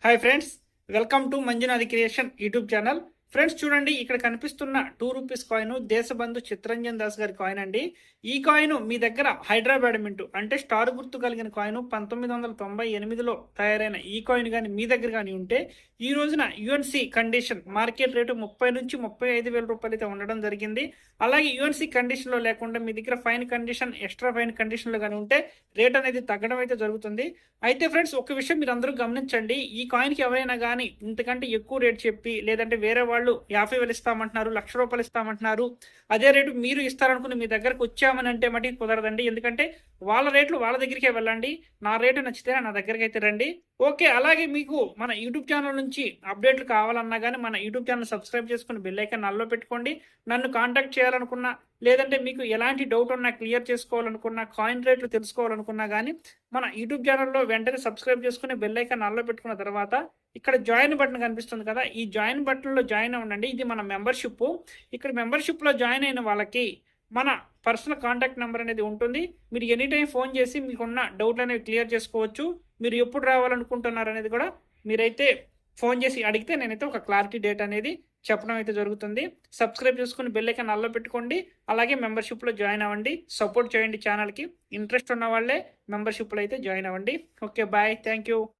Hi friends, welcome to Manjunath creation YouTube channel. Friends చూడండి, ఇక్కడ కనిపిస్తున్న 2 రూపీస్ కాయిన్ దేశబంధు చిత్తరంజన్ దాస్ గారి కాయిన్ అండి. ఈ కాయిన్ మీ దగ్గర హైదరాబాద్ మింటు అంటే స్టార్ గుర్తు కలిగిన కాయిన్ 1998లో తయారైన ఈ కాయిన్ కానీ మీ దగ్గర కానీ ఉంటే ఈ రోజున యుఎన్సి కండిషన్ మార్కెట్ రేటు 30 నుంచి 35 వేల రూపాయలు అయితే ఉండడం జరిగింది. అలాగే యుఎన్సి కండిషన్లో లేకుండా మీ దగ్గర ఫైన్ కండిషన్, ఎక్స్ట్రా ఫైన్ కండిషన్లో కానీ ఉంటే రేట్ అనేది తగ్గడం అయితే జరుగుతుంది. అయితే ఫ్రెండ్స్, ఒక విషయం మీరు అందరూ గమనించండి, ఈ కాయిన్కి ఎవరైనా కానీ ఇంతకంటే ఎక్కువ రేట్ చెప్పి లేదంటే వేరే వాళ్ళు 50,000 ఇస్తామంటున్నారు, ₹1,00,000 ఇస్తామంటున్నారు, అదే రేటు మీరు ఇస్తారనుకుని మీ దగ్గరకు వచ్చామని అంటే మటుకు కుదరదండి. ఎందుకంటే వాళ్ళ రేట్లు వాళ్ళ దగ్గరికే వెళ్ళండి. నా రేటు నచ్చితే నా దగ్గరికి అయితే రండి. ఓకే, అలాగే మీకు మన యూట్యూబ్ ఛానల్ నుంచి అప్డేట్లు కావాలన్నా కానీ మన యూట్యూబ్ ఛానల్ సబ్స్క్రైబ్ చేసుకుని బెల్ ఐకాన్ ఆల్లో పెట్టుకోండి. నన్ను కాంటాక్ట్ చేయాలనుకున్నా లేదంటే మీకు ఎలాంటి డౌట్ ఉన్నా క్లియర్ చేసుకోవాలనుకున్నా, కాయిన్ రేట్లు తెలుసుకోవాలనుకున్నా కానీ మన యూట్యూబ్ ఛానల్లో వెంటనే సబ్స్క్రైబ్ చేసుకుని బెల్ ఐకాన్ ఆల్లో పెట్టుకున్న తర్వాత ఇక్కడ జాయిన్ బటన్ కనిపిస్తుంది కదా, ఈ జాయిన్ బటన్లో జాయిన్ అవ్వండి. ఇది మన మెంబర్షిప్. ఇక్కడ మెంబర్షిప్లో జాయిన్ అయిన వాళ్ళకి మన పర్సనల్ కాంటాక్ట్ నెంబర్ అనేది ఉంటుంది. మీరు ఎనీ టైం ఫోన్ చేసి మీకున్న డౌట్లు అనేవి క్లియర్ చేసుకోవచ్చు. మీరు ఎప్పుడు రావాలనుకుంటున్నారు అనేది కూడా మీరైతే ఫోన్ చేసి అడిగితే నేనైతే ఒక క్లారిటీ డేట్ అనేది చెప్పడం అయితే జరుగుతుంది. సబ్స్క్రైబ్ చేసుకుని బెల్ ఐకాన్ ఆల్లో పెట్టుకోండి. అలాగే మెంబర్షిప్లో జాయిన్ అవ్వండి, సపోర్ట్ చేయండి ఛానల్కి. ఇంట్రెస్ట్ ఉన్న వాళ్ళే మెంబర్షిప్లో అయితే జాయిన్ అవ్వండి. Okay, bye, thank you.